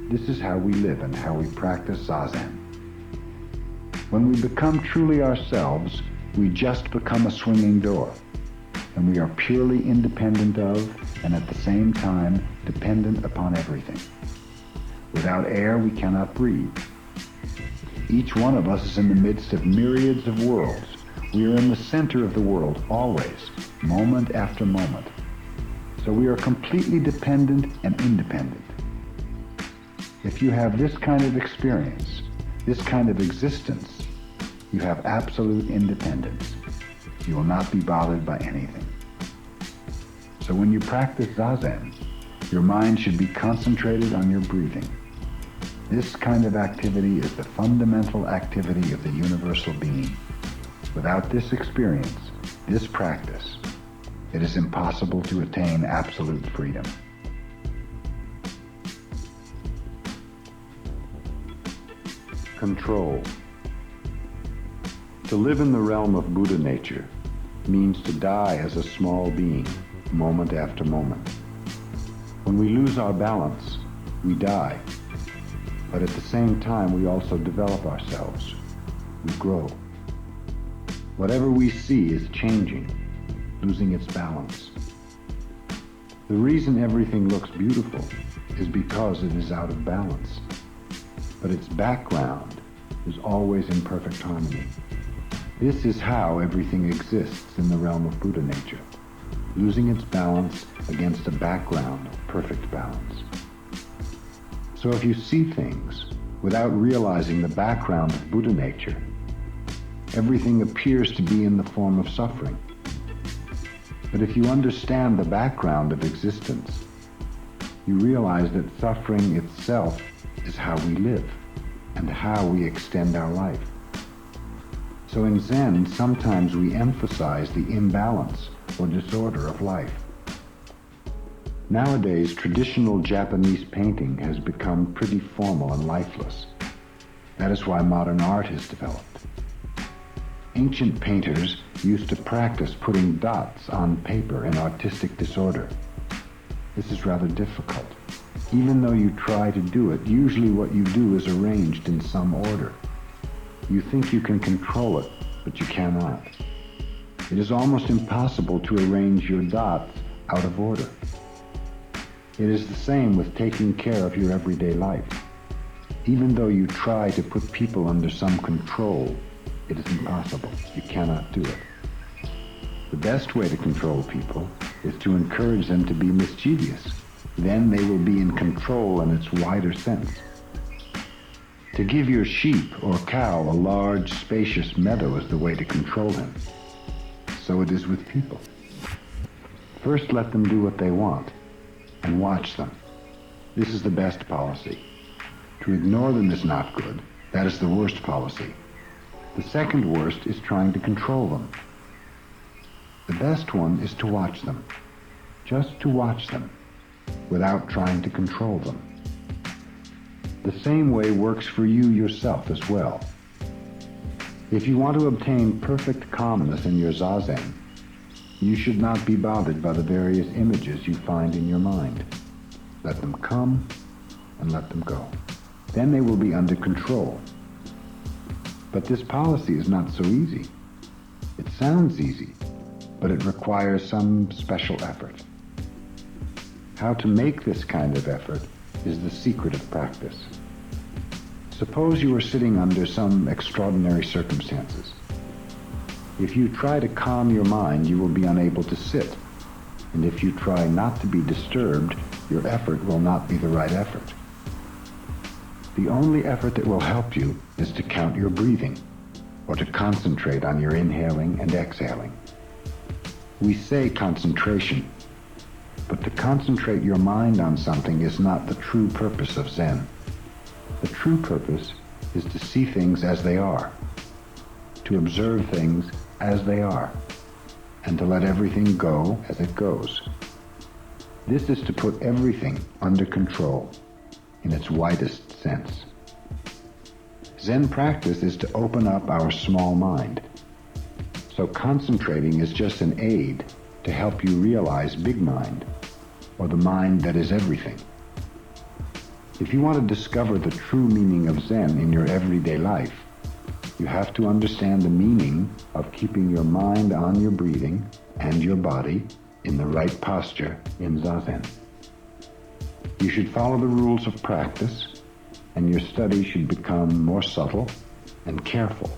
This is how we live and how we practice Zazen. When we become truly ourselves, we just become a swinging door, and we are purely independent of, and at the same time, dependent upon everything. Without air, we cannot breathe. Each one of us is in the midst of myriads of worlds. We are in the center of the world, always, moment after moment. So we are completely dependent and independent. If you have this kind of experience, this kind of existence, you have absolute independence. You will not be bothered by anything. So when you practice Zazen, your mind should be concentrated on your breathing. This kind of activity is the fundamental activity of the universal being. Without this experience, this practice, it is impossible to attain absolute freedom. Control. To live in the realm of Buddha nature means to die as a small being, moment after moment. When we lose our balance, we die. But at the same time, we also develop ourselves. We grow. Whatever we see is changing, losing its balance. The reason everything looks beautiful is because it is out of balance. But its background is always in perfect harmony. This is how everything exists in the realm of Buddha nature, losing its balance against a background of perfect balance. So if you see things without realizing the background of Buddha nature, everything appears to be in the form of suffering. But if you understand the background of existence, you realize that suffering itself is how we live and how we extend our life. So in Zen, sometimes we emphasize the imbalance or disorder of life. Nowadays, traditional Japanese painting has become pretty formal and lifeless. That is why modern art has developed. Ancient painters used to practice putting dots on paper in artistic disorder. This is rather difficult. Even though you try to do it, usually what you do is arranged in some order. You think you can control it, but you cannot. It is almost impossible to arrange your dots out of order. It is the same with taking care of your everyday life. Even though you try to put people under some control, it is impossible. You cannot do it. The best way to control people is to encourage them to be mischievous. Then they will be in control in its wider sense. To give your sheep or cow a large, spacious meadow is the way to control him. So it is with people. First, let them do what they want, and watch them. This is the best policy. To ignore them is not good. That is the worst policy. The second worst is trying to control them. The best one is to watch them. Just to watch them, without trying to control them. The same way works for you yourself as well. If you want to obtain perfect calmness in your Zazen, you should not be bothered by the various images you find in your mind. Let them come and let them go. Then they will be under control. But this policy is not so easy. It sounds easy, but it requires some special effort. How to make this kind of effort is the secret of practice. Suppose you are sitting under some extraordinary circumstances. If you try to calm your mind, you will be unable to sit. And if you try not to be disturbed, your effort will not be the right effort. The only effort that will help you is to count your breathing, or to concentrate on your inhaling and exhaling. We say concentration, but to concentrate your mind on something is not the true purpose of Zen. The true purpose is to see things as they are, to observe things as they are, and to let everything go as it goes. This is to put everything under control in its widest sense. Zen practice is to open up our small mind. So concentrating is just an aid to help you realize big mind, or the mind that is everything. If you want to discover the true meaning of Zen in your everyday life, you have to understand the meaning of keeping your mind on your breathing and your body in the right posture in Zazen. You should follow the rules of practice, and your study should become more subtle and careful.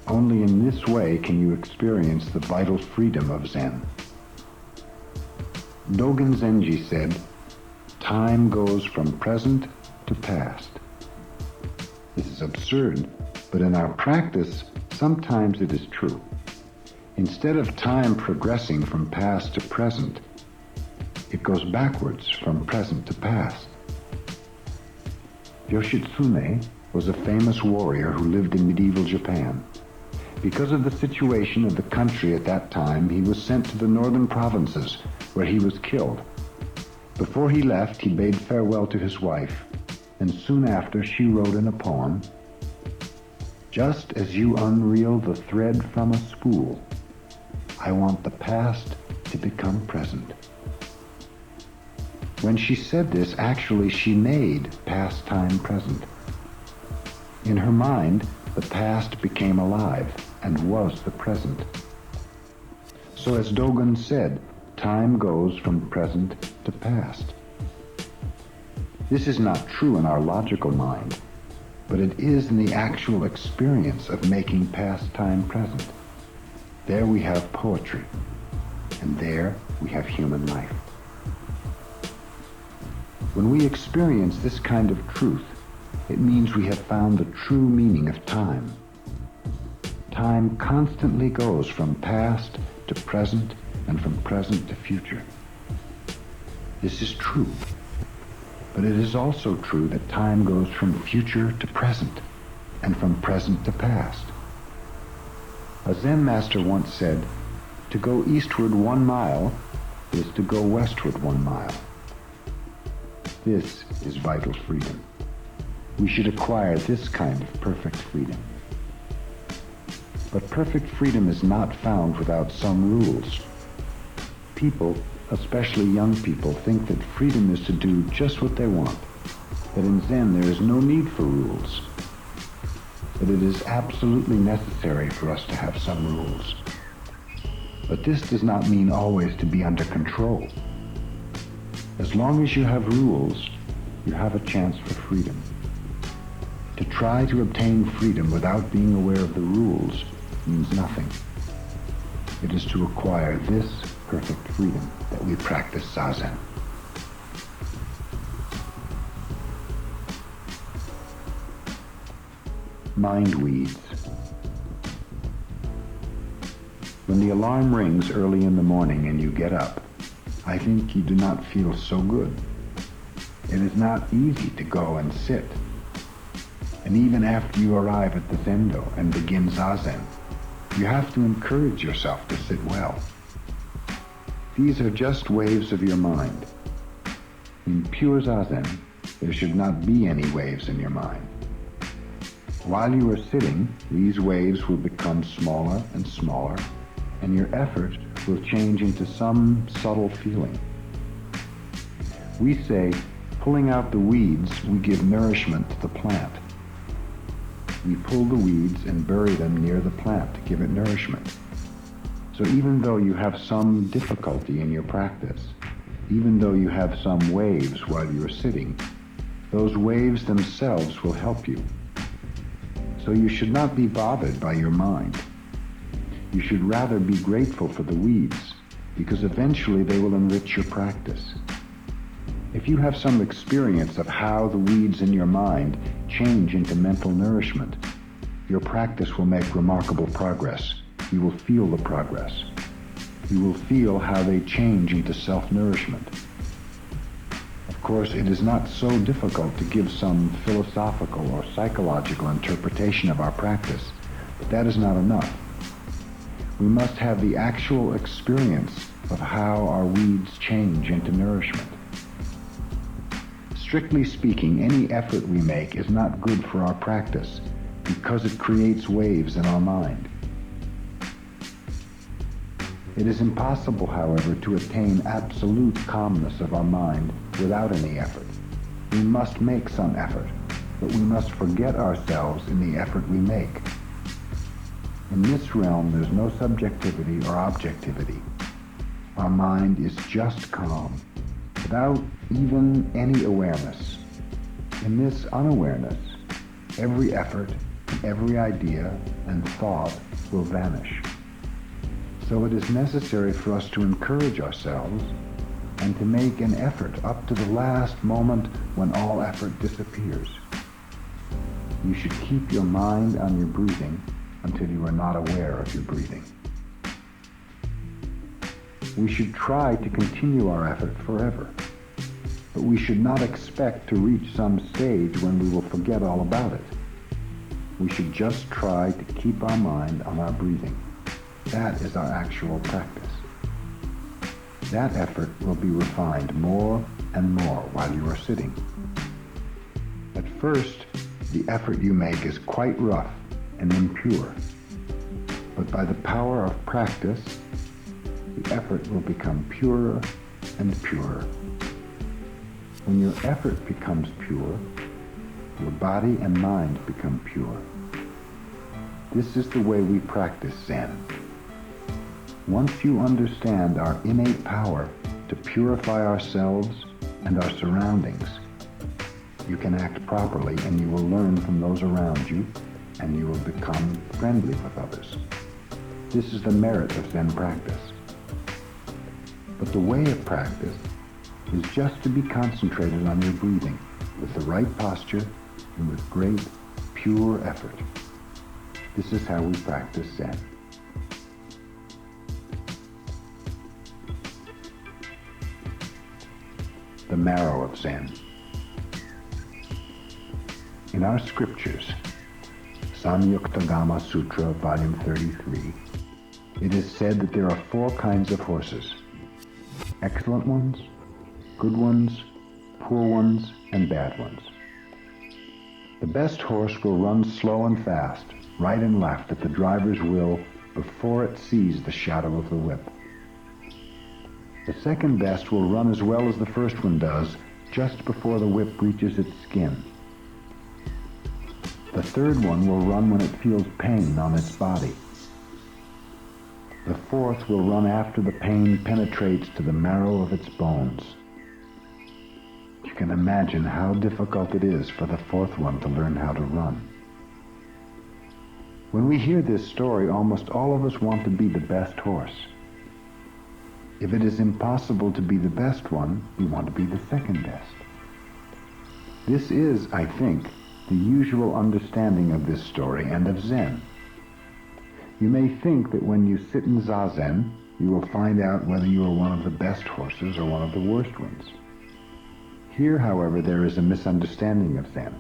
Only in this way can you experience the vital freedom of Zen. Dogen Zenji said, "Time goes from present to past." This is absurd, but in our practice, sometimes it is true. Instead of time progressing from past to present, it goes backwards from present to past. Yoshitsune was a famous warrior who lived in medieval Japan. Because of the situation of the country at that time, he was sent to the northern provinces, where he was killed. Before he left, he bade farewell to his wife, and soon after she wrote in a poem, "Just as you unreel the thread from a spool, I want the past to become present." When she said this, actually she made past time present. In her mind, the past became alive and was the present. So as Dogen said, time goes from present to past. This is not true in our logical mind, but it is in the actual experience of making past time present. There we have poetry, and there we have human life. When we experience this kind of truth, it means we have found the true meaning of time. Time constantly goes from past to present and from present to future. This is true, but it is also true that time goes from future to present and from present to past. A Zen master once said, "To go eastward 1 mile is to go westward 1 mile." This is vital freedom. We should acquire this kind of perfect freedom. But perfect freedom is not found without some rules. People, especially young people, think that freedom is to do just what they want, that in Zen there is no need for rules. But it is absolutely necessary for us to have some rules. But this does not mean always to be under control. As long as you have rules, you have a chance for freedom. To try to obtain freedom without being aware of the rules means nothing. It is to acquire this perfect freedom that we practice Zazen. Mind weeds. When the alarm rings early in the morning and you get up, I think you do not feel so good. It is not easy to go and sit. And even after you arrive at the Zendo and begin Zazen, you have to encourage yourself to sit well. These are just waves of your mind. In pure Zazen, there should not be any waves in your mind. While you are sitting, these waves will become smaller and smaller, and your effort will change into some subtle feeling. We say, pulling out the weeds, we give nourishment to the plant. We pull the weeds and bury them near the plant to give it nourishment. So even though you have some difficulty in your practice, even though you have some waves while you are sitting, those waves themselves will help you. So you should not be bothered by your mind. You should rather be grateful for the weeds, because eventually they will enrich your practice. If you have some experience of how the weeds in your mind change into mental nourishment, your practice will make remarkable progress. You will feel the progress. You will feel how they change into self-nourishment. Of course, it is not so difficult to give some philosophical or psychological interpretation of our practice, but that is not enough. We must have the actual experience of how our weeds change into nourishment. Strictly speaking, any effort we make is not good for our practice because it creates waves in our mind. It is impossible, however, to attain absolute calmness of our mind without any effort. We must make some effort, but we must forget ourselves in the effort we make. In this realm, there's no subjectivity or objectivity. Our mind is just calm, without even any awareness. In this unawareness, every effort, every idea and thought will vanish. So it is necessary for us to encourage ourselves and to make an effort up to the last moment when all effort disappears. You should keep your mind on your breathing until you are not aware of your breathing. We should try to continue our effort forever, but we should not expect to reach some stage when we will forget all about it. We should just try to keep our mind on our breathing. That is our actual practice. That effort will be refined more and more while you are sitting. At first, the effort you make is quite rough and impure, but by the power of practice, the effort will become purer and purer. When your effort becomes pure, your body and mind become pure. This is the way we practice Zen. Once you understand our innate power to purify ourselves and our surroundings, you can act properly and you will learn from those around you and you will become friendly with others. This is the merit of Zen practice. But the way of practice is just to be concentrated on your breathing with the right posture and with great, pure effort. This is how we practice Zen. The marrow of Zen. In our scriptures, Samyuktagama Sutra, volume 33, it is said that there are 4 kinds of horses: excellent ones, good ones, poor ones, and bad ones. The best horse will run slow and fast, right and left at the driver's will before it sees the shadow of the whip. The second best will run as well as the first one does, just before the whip reaches its skin. The third one will run when it feels pain on its body. The fourth will run after the pain penetrates to the marrow of its bones. You can imagine how difficult it is for the fourth one to learn how to run. When we hear this story, almost all of us want to be the best horse. If it is impossible to be the best one, we want to be the second best. This is, I think, the usual understanding of this story and of Zen. You may think that when you sit in Zazen, you will find out whether you are one of the best horses or one of the worst ones. Here, however, there is a misunderstanding of Zen.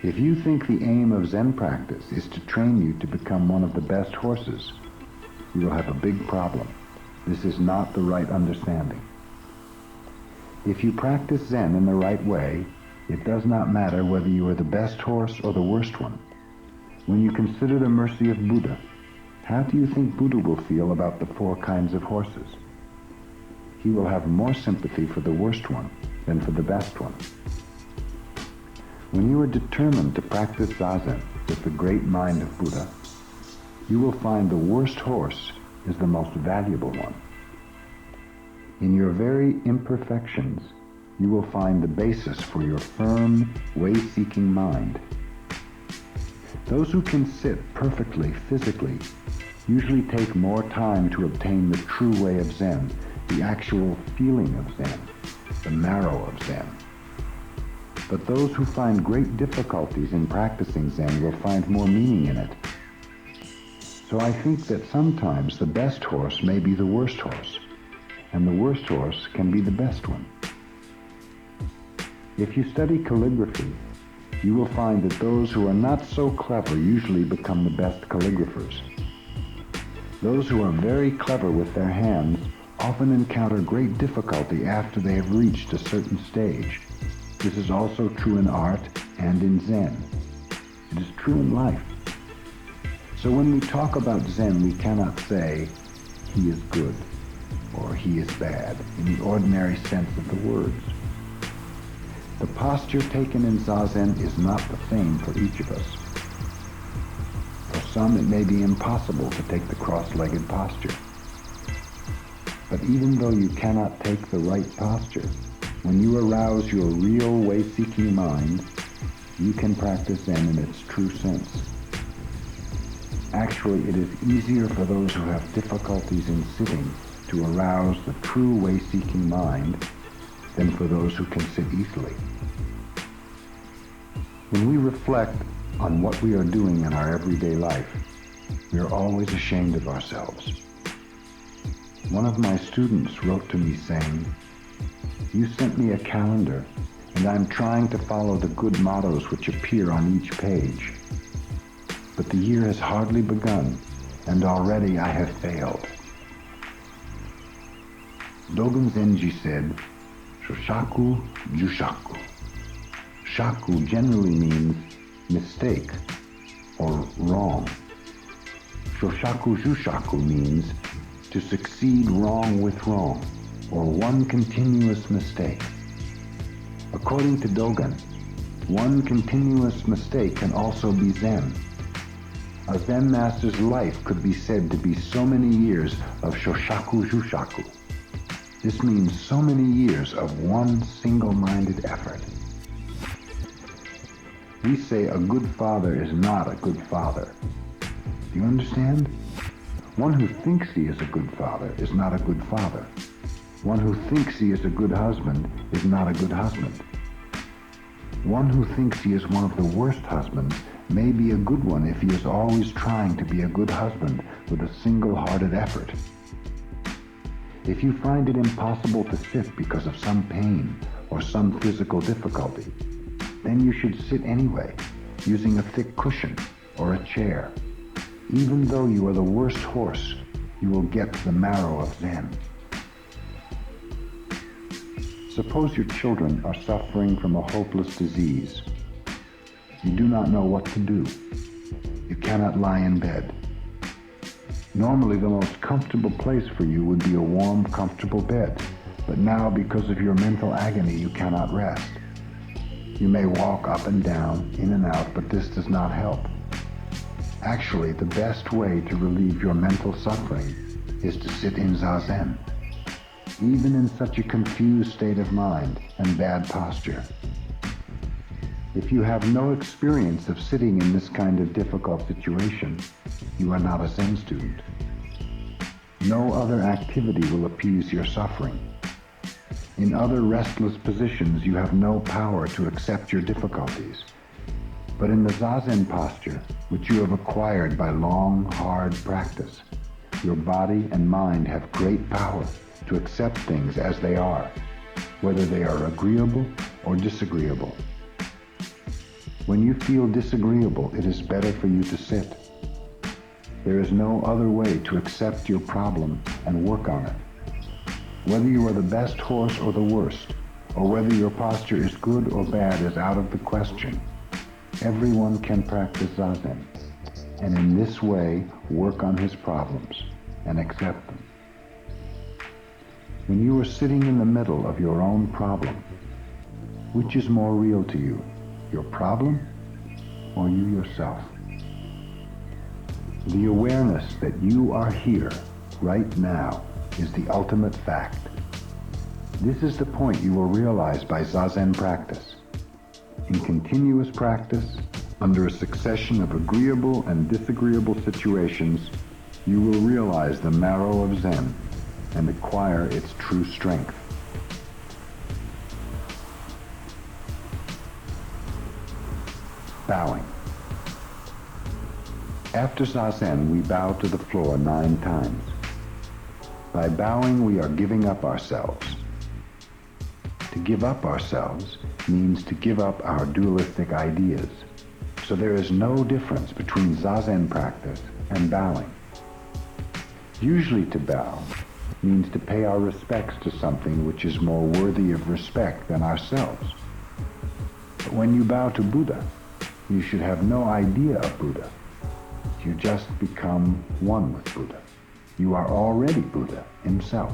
If you think the aim of Zen practice is to train you to become one of the best horses, you will have a big problem. This is not the right understanding. If you practice Zen in the right way, it does not matter whether you are the best horse or the worst one. When you consider the mercy of Buddha, how do you think Buddha will feel about the 4 kinds of horses? He will have more sympathy for the worst one than for the best one. When you are determined to practice Zazen with the great mind of Buddha, you will find the worst horse is the most valuable one. In your very imperfections, you will find the basis for your firm, way-seeking mind. Those who can sit perfectly physically usually take more time to obtain the true way of Zen, the actual feeling of Zen, the marrow of Zen. But those who find great difficulties in practicing Zen will find more meaning in it. So I think that sometimes the best horse may be the worst horse, and the worst horse can be the best one. If you study calligraphy, you will find that those who are not so clever usually become the best calligraphers. Those who are very clever with their hands often encounter great difficulty after they have reached a certain stage. This is also true in art and in Zen. It is true in life. So when we talk about Zen, we cannot say, he is good, or he is bad, in the ordinary sense of the words. The posture taken in Zazen is not the same for each of us. For some, it may be impossible to take the cross-legged posture. But even though you cannot take the right posture, when you arouse your real way-seeking mind, you can practice Zen in its true sense. Actually, it is easier for those who have difficulties in sitting to arouse the true way-seeking mind than for those who can sit easily. When we reflect on what we are doing in our everyday life, we are always ashamed of ourselves. One of my students wrote to me saying, "You sent me a calendar, and I'm trying to follow the good mottos which appear on each page. But the year has hardly begun, and already I have failed." Dogen Zenji said, "Shoshaku Jushaku." Shaku generally means mistake or wrong. Shoshaku Jushaku means to succeed wrong with wrong, or one continuous mistake. According to Dogen, one continuous mistake can also be Zen. A Zen master's life could be said to be so many years of Shoshaku Jushaku. This means so many years of one single-minded effort. We say a good father is not a good father. Do you understand? One who thinks he is a good father is not a good father. One who thinks he is a good husband is not a good husband. One who thinks he is one of the worst husbands may be a good one if he is always trying to be a good husband with a single-hearted effort. If you find it impossible to sit because of some pain or some physical difficulty, then you should sit anyway, using a thick cushion or a chair. Even though you are the worst horse, you will get the marrow of Zen. Suppose your children are suffering from a hopeless disease. You do not know what to do. You cannot lie in bed. Normally, the most comfortable place for you would be a warm, comfortable bed, but now, because of your mental agony, you cannot rest. You may walk up and down, in and out, but this does not help. Actually, the best way to relieve your mental suffering is to sit in Zazen, even in such a confused state of mind and bad posture. If you have no experience of sitting in this kind of difficult situation, you are not a Zen student. No other activity will appease your suffering. In other restless positions, you have no power to accept your difficulties. But in the Zazen posture, which you have acquired by long, hard practice, your body and mind have great power to accept things as they are, whether they are agreeable or disagreeable. When you feel disagreeable, it is better for you to sit. There is no other way to accept your problem and work on it. Whether you are the best horse or the worst, or whether your posture is good or bad is out of the question. Everyone can practice Zazen, and in this way work on his problems and accept them. When you are sitting in the middle of your own problem, which is more real to you, your problem or you yourself? The awareness that you are here, right now, is the ultimate fact. This is the point you will realize by Zazen practice. In continuous practice, under a succession of agreeable and disagreeable situations, you will realize the marrow of Zen and acquire its true strength. Bowing. After Zazen, we bow to the floor 9 times. By bowing, we are giving up ourselves. To give up ourselves means to give up our dualistic ideas. So there is no difference between Zazen practice and bowing. Usually to bow means to pay our respects to something which is more worthy of respect than ourselves. But when you bow to Buddha, you should have no idea of Buddha. You just become one with Buddha. You are already Buddha himself.